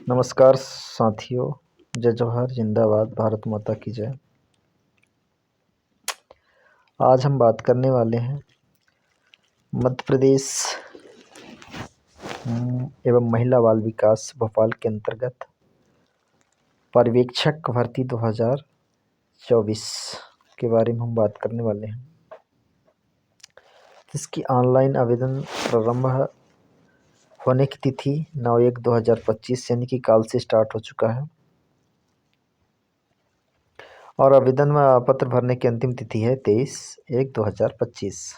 नमस्कार साथियों। जय जवाहर, जिंदाबाद, भारत माता की जय। आज हम बात करने वाले हैं मध्य प्रदेश एवं महिला बाल विकास भोपाल के अंतर्गत पर्यवेक्षक भर्ती 2024 के बारे में हम बात करने वाले हैं। इसकी ऑनलाइन आवेदन प्रारंभ होने की तिथि 9/1/2025 यानी कि काल से स्टार्ट हो चुका है और आवेदन पत्र भरने की अंतिम तिथि है 23/1/2025।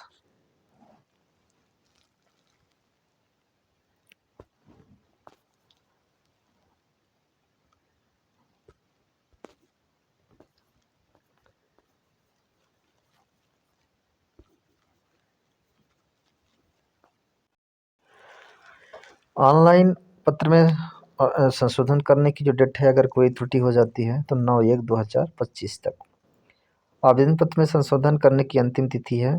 ऑनलाइन पत्र में संशोधन करने की जो डेट है, अगर कोई त्रुटि हो जाती है तो 9/1/2025 तक। आवेदन पत्र में संशोधन करने की अंतिम तिथि है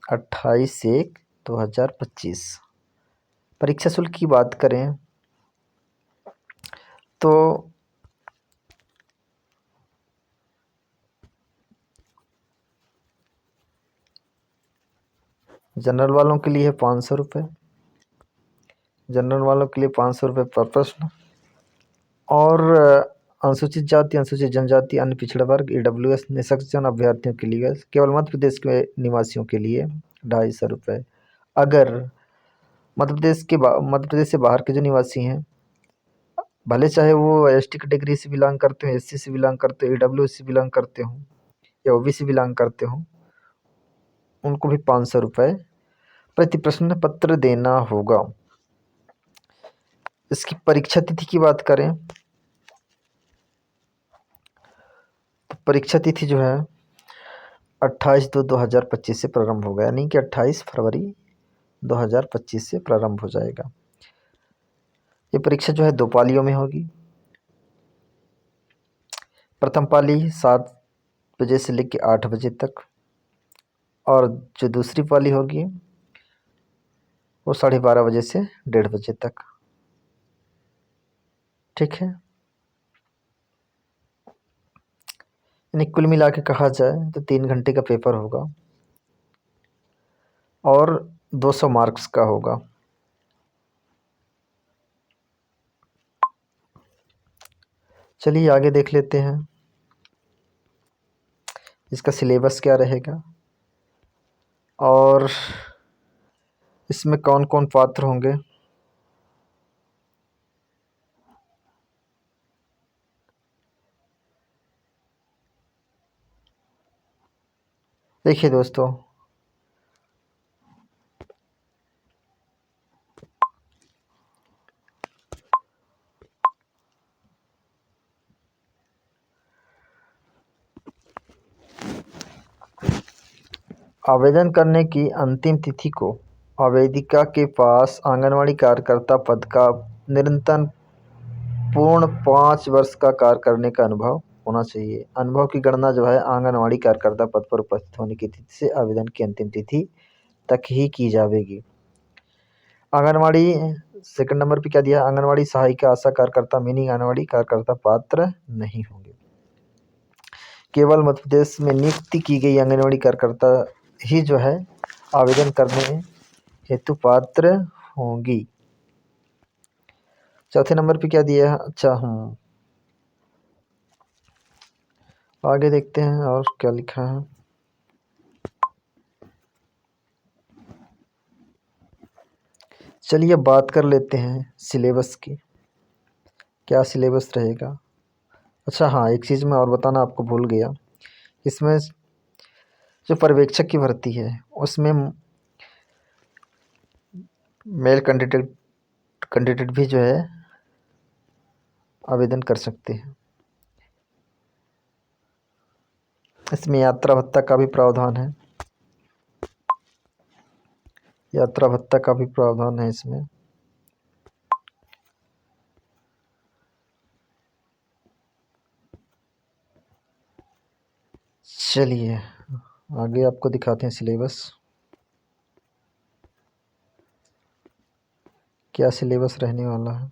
28/1/2025। परीक्षा शुल्क की बात करें तो जनरल वालों के लिए है 500 रुपये। जनरल वालों के लिए 500 रुपये पर प्रश्न और अनुसूचित जाति, अनुसूचित जनजाति, अन्य पिछड़ा वर्ग, EWS निःशक्त अभ्यर्थियों के लिए केवल मध्य प्रदेश के निवासियों के लिए 250 रुपये। अगर मध्य प्रदेश से बाहर के जो निवासी हैं, भले चाहे वो ST कैटेगरी से बिलोंग करते हो, SC से बिलोंग करते हो, EWS से बिलोंग करते हो या OBC से बिलोंग करते हो, उनको भी 500 रुपये प्रति प्रश्न पत्र देना होगा। इसकी परीक्षा तिथि की बात करें तो परीक्षा तिथि जो है 28/2/2025 से प्रारंभ होगा, यानी कि 28 फरवरी 2025 से प्रारंभ हो जाएगा। ये परीक्षा जो है 2 पालियों में होगी। प्रथम पाली 7 बजे से लेकर 8 बजे तक और जो दूसरी पाली होगी वो 12:30 बजे से 1:30 बजे तक। ठीक है, यानी कुल मिला के कहा जाए तो 3 घंटे का पेपर होगा और 200 मार्क्स का होगा। चलिए आगे देख लेते हैं इसका सिलेबस क्या रहेगा और इसमें कौन कौन पात्र होंगे। देखिए दोस्तों, आवेदन करने की अंतिम तिथि को आवेदिका के पास आंगनवाड़ी कार्यकर्ता पद का निरंतर पूर्ण 5 वर्ष का कार्य करने का अनुभव होना चाहिए। अनुभव की गणना जो है आंगनवाड़ी कार्यकर्ता पद पर उपस्थित होने की तिथि से आवेदन की अंतिम तिथि तक ही की जाएगी। आंगनवाड़ी सेकंड नंबर पे क्या दिया, आंगनवाड़ी सहायिका, आशा कार्यकर्ता, मिनी आंगनवाड़ी कार्यकर्ता पात्र नहीं होंगे। केवल मध्य प्रदेश में नियुक्ति की गई आंगनवाड़ी कार्यकर्ता ही जो है आवेदन करने हेतु पात्र होंगी। चौथे नंबर पे क्या दिया है, अच्छा हम आगे देखते हैं और क्या लिखा है। चलिए बात कर लेते हैं सिलेबस की, क्या सिलेबस रहेगा। अच्छा हाँ, एक चीज़ मैं और बताना आपको भूल गया, इसमें जो पर्यवेक्षक की भर्ती है उसमें मेल कैंडिडेट भी जो है आवेदन कर सकते हैं। इसमें यात्रा भत्ता का भी प्रावधान है, यात्रा भत्ता का भी प्रावधान है इसमें। चलिए आगे आपको दिखाते हैं सिलेबस, क्या सिलेबस रहने वाला है।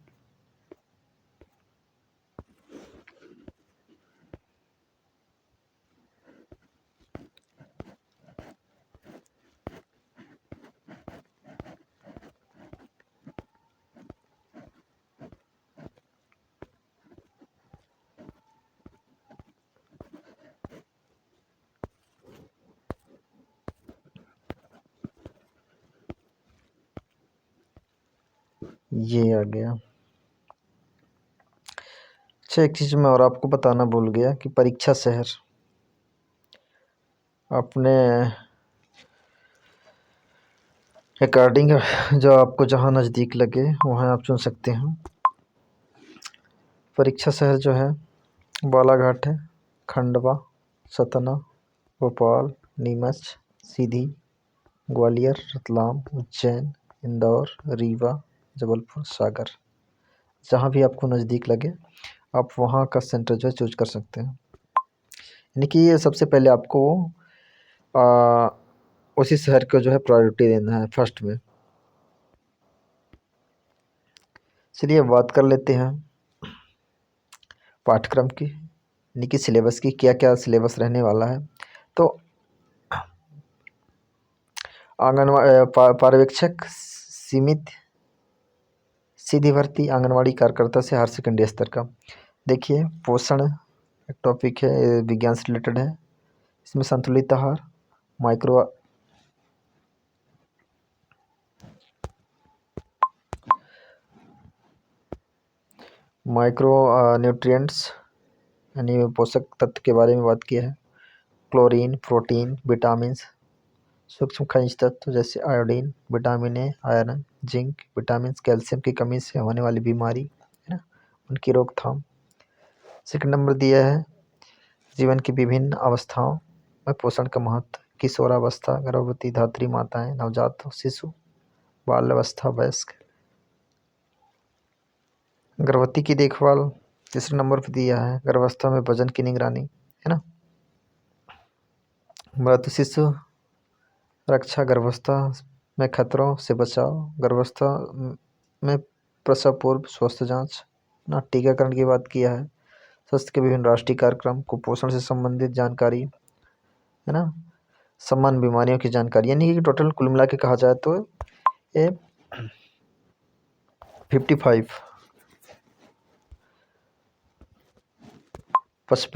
ये आ गया। अच्छा, एक चीज़ मैं और आपको बताना भूल गया कि परीक्षा शहर अपने अकॉर्डिंग जो आपको जहाँ नज़दीक लगे वहाँ आप चुन सकते हैं। परीक्षा शहर जो है बालाघाट है, खंडवा, सतना, भोपाल, नीमच, सीधी, ग्वालियर, रतलाम, उज्जैन, इंदौर, रीवा, जबलपुर, सागर। जहाँ भी आपको नज़दीक लगे आप वहाँ का सेंटर जो है चूज कर सकते हैं। यानी कि ये सबसे पहले आपको आ, उसी शहर को जो है प्रायोरिटी देना है फर्स्ट में। चलिए अब बात कर लेते हैं पाठ्यक्रम की, यानी कि सिलेबस की, क्या क्या सिलेबस रहने वाला है। तो आंगनवाड़ी पर्यवेक्षक, सीमित, सीधी भर्ती, आंगनवाड़ी कार्यकर्ता से हायर सेकेंडरी स्तर का। देखिए पोषण एक टॉपिक है, ये विज्ञान से रिलेटेड है। इसमें संतुलित आहार, माइक्रो माइक्रो न्यूट्रिएंट्स यानी पोषक तत्व के बारे में बात किया है। क्लोरीन, प्रोटीन, विटामिन, सूक्ष्म खनिज तत्व जैसे iodine, vitamin A, iron, zinc, vitamin, calcium की कमी से होने वाली बीमारी है ना, उनकी रोकथाम। सेकंड नंबर दिया है जीवन की विभिन्न अवस्थाओं में पोषण का महत्व, किशोरावस्था, गर्भवती धात्री माताएं, नवजात शिशु, बाल्यावस्था, वयस्क, गर्भवती की देखभाल। तीसरे नंबर पर दिया है गर्भावस्था में वजन की निगरानी, है ना, मृत शिशु रक्षा, गर्भावस्था में खतरों से बचाव, गर्भावस्था में प्रसव पूर्व स्वास्थ्य जांच ना, टीकाकरण की बात किया है, स्वास्थ्य के विभिन्न राष्ट्रीय कार्यक्रम, कुपोषण से संबंधित जानकारी, है ना, सामान्य बीमारियों की जानकारी। यानी कि टोटल कुल मिला के कहा जाए तो ये 55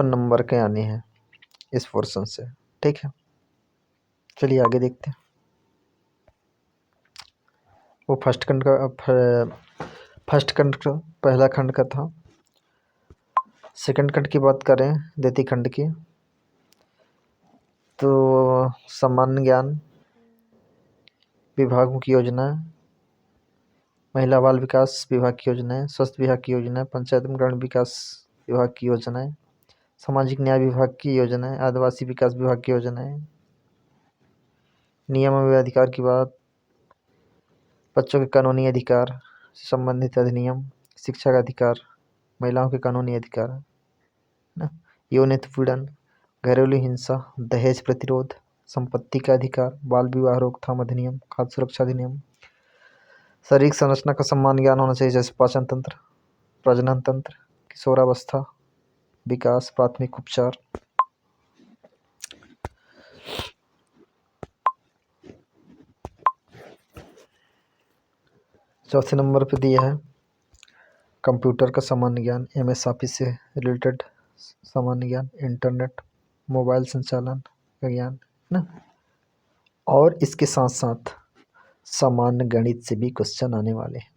नंबर के आने हैं इस पोर्शन से। ठीक है, चलिए आगे देखते हैं। वो फर्स्ट खंड का पहला खंड का था। सेकंड खंड की बात करें द्वितीय खंड की, तो सामान्य ज्ञान विभागों की योजना, महिला बाल विकास विभाग की योजनाएं, स्वास्थ्य विभाग की योजनाएं, पंचायत एवं ग्रामीण विकास विभाग की योजनाएं, सामाजिक न्याय विभाग की योजनाएं, आदिवासी विकास विभाग की योजनाएं, नियम एवं अधिकार की बात, बच्चों के कानूनी अधिकार से संबंधित अधिनियम, शिक्षा का अधिकार, महिलाओं के कानूनी अधिकार, है ना, यौन उत्पीड़न, घरेलू हिंसा, दहेज प्रतिरोध, संपत्ति का अधिकार, बाल विवाह रोकथाम अधिनियम, खाद्य सुरक्षा अधिनियम, शारीरिक संरचना का सम्मान ज्ञान होना चाहिए जैसे पाचन तंत्र, प्रजनन तंत्र, किशोरावस्था विकास, प्राथमिक उपचार। चौथे नंबर पे दिया है कंप्यूटर का सामान्य ज्ञान, एमएस ऑफिस से रिलेटेड सामान्य ज्ञान, इंटरनेट, मोबाइल संचालन का ज्ञान, है ना, और इसके साथ साथ सामान्य गणित से भी क्वेश्चन आने वाले हैं।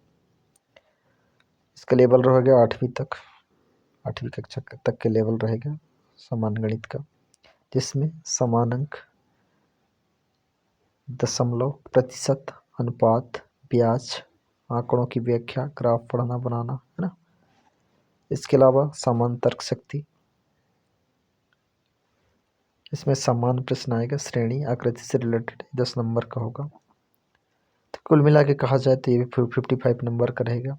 इसका लेवल रहेगा 8वीं तक, 8वीं कक्षा तक के लेवल रहेगा सामान्य गणित का, जिसमें समानांक, दशमलव, प्रतिशत, अनुपात, ब्याज, आंकड़ों की व्याख्या, ग्राफ पढ़ना बनाना, है ना। इसके अलावा समान तर्क शक्ति, इसमें समान प्रश्न आएगा, श्रेणी आकृति से रिलेटेड 10 नंबर का होगा। तो कुल मिला के कहा जाए तो ये भी 55 नंबर का रहेगा।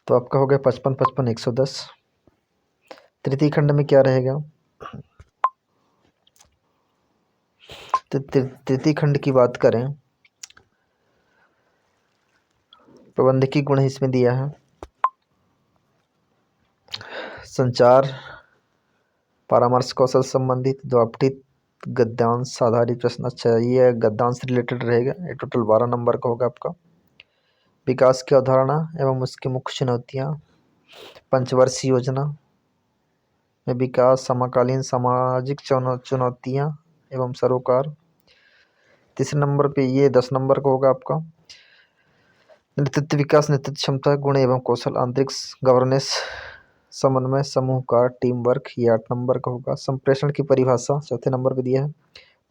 तो आपका हो गया 55, 55, 110। तृतीय खंड में क्या रहेगा, तो तृतीय खंड की बात करें, प्रबंधकीय गुण इसमें दिया है, संचार, परामर्श कौशल संबंधित, द्वापटित, गद्यांश आधारित प्रश्न। अच्छा, ये गद्यांश रिलेटेड रहेगा, ये टोटल 12 नंबर का होगा आपका। विकास की अवधारणा एवं उसकी मुख्य चुनौतियाँ, पंचवर्षीय योजना में विकास, समकालीन सामाजिक चुनौतियाँ एवं सरोकार। तीसरे नंबर पे ये 10 नंबर का होगा आपका, नेतृत्व विकास, नेतृत्व क्षमता, गुण एवं कौशल, आंतरिक गवर्नेंस, समन्वय, समूह का टीम वर्क, ये 8 नंबर का होगा। संप्रेषण की परिभाषा चौथे नंबर पे दिया है।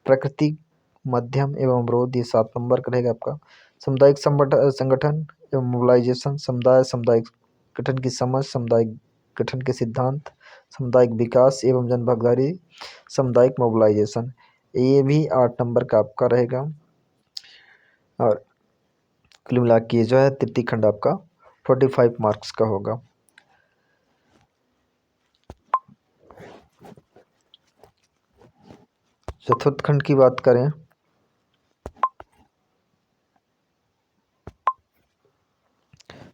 प्रकृति, मध्यम एवं अवरोध, ये 7 नंबर का रहेगा आपका। सामुदायिक संगठन एवं मोबिलाइजेशन, समुदाय, सामुदायिक गठन की समझ, सामुदायिक गठन के सिद्धांत, सामुदायिक विकास एवं जनभागीदारी, सामुदायिक मोबिलाइजेशन, ये भी 8 नंबर का आपका रहेगा। और कुल मिला के जो है तृतीय खंड आपका 45 मार्क्स का होगा। चतुर्थ खंड की बात करें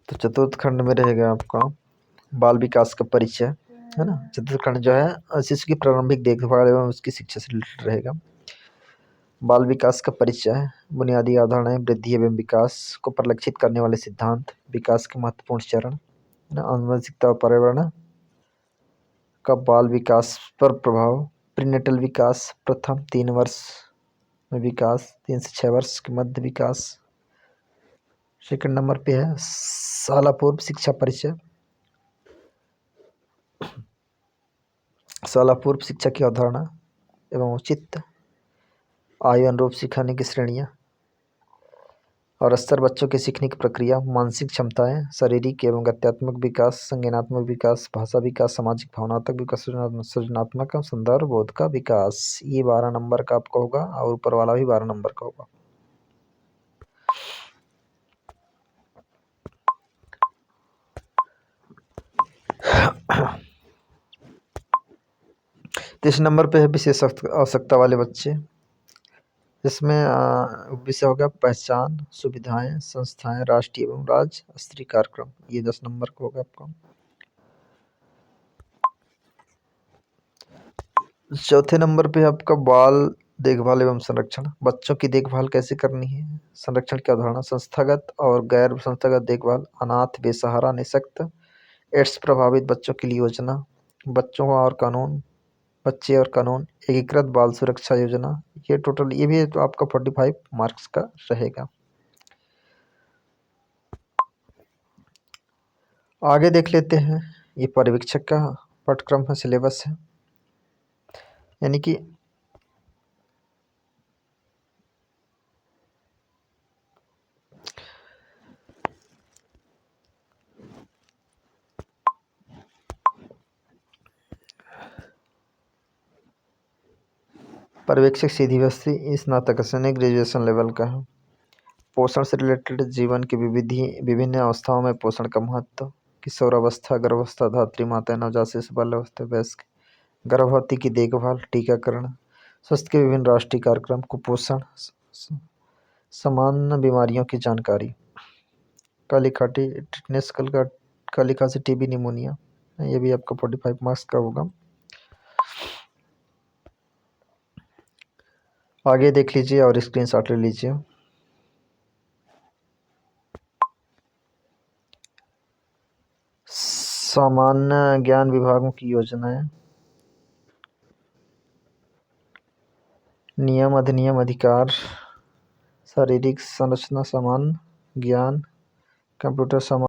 तो चतुर्थ खंड में रहेगा आपका बाल विकास का परिचय, है ना। चतुर्थ खंड जो है शिशु की प्रारंभिक देखभाल एवं उसकी शिक्षा से रिलेटेड रहेगा। बाल विकास का परिचय, बुनियादी अवधारणाएं, वृद्धि एवं विकास को परिलक्षित करने वाले सिद्धांत, विकास के महत्वपूर्ण चरण, है ना। आनुवंशिकता और पर्यावरण का बाल विकास पर प्रभाव, प्रीनेटल विकास, प्रथम 3 वर्ष में विकास, 3 से 6 वर्ष के मध्य विकास। सेकंड नंबर पे है शाला पूर्व शिक्षा परिचय, शाला पूर्व शिक्षा की अवधारणा एवं उचित आयु अनुरूप सिखाने की श्रेणियाँ और स्तर, बच्चों के सीखने की प्रक्रिया, मानसिक क्षमताएं, शारीरिक एवं गत्यात्मक विकास, संज्ञानात्मक विकास, भाषा विकास, सामाजिक भावनात्मक विकास, सृजनात्मक संदर्भ बोध का विकास, ये 12 नंबर का आपका होगा और ऊपर वाला भी 12 नंबर का होगा। तीसरे नंबर पे है विशेष आवश्यकता वाले बच्चे, जिसमें विषय होगा पहचान, सुविधाएं, संस्थाएं, राष्ट्रीय एवं राज्य स्तरीय कार्यक्रम, ये 10 नंबर का होगा आपका। चौथे नंबर पे आपका बाल देखभाल एवं संरक्षण, बच्चों की देखभाल कैसे करनी है, संरक्षण की अवधारणा, संस्थागत और गैर संस्थागत देखभाल, अनाथ, बेसहारा, निःशक्त, एड्स प्रभावित बच्चों के लिए योजना, बच्चों और कानून, बच्चे और कानून, एकीकृत बाल सुरक्षा योजना, ये टोटल ये भी तो आपका 45 मार्क्स का रहेगा। आगे देख लेते हैं, ये पर्यवेक्षक का पाठ्यक्रम है, सिलेबस है, यानी कि पर्यवेक्षक सीधी बस्ती स्नातक श्रेणी ग्रेजुएशन लेवल का है। पोषण से रिलेटेड जीवन की विभिन्न अवस्थाओं में पोषण का महत्व, किशोरावस्था, गर्भावस्था, धात्री माता, नवजात शिशु, बाल्यावस्था, वयस्क, गर्भवती की देखभाल, टीकाकरण, स्वास्थ्य के विभिन्न राष्ट्रीय कार्यक्रम, कुपोषण, सामान्य बीमारियों की जानकारी, काली खाटी, टिटनेस, काली खांसी, टीबी, निमोनिया, ये भी आपका 45 मार्क्स का होगा। आगे देख लीजिए और स्क्रीनशॉट ले लीजिए। सामान्य ज्ञान विभागों की योजनाएं, नियम, अधिनियम, अधिकार, शारीरिक संरचना, सामान्य ज्ञान, कंप्यूटर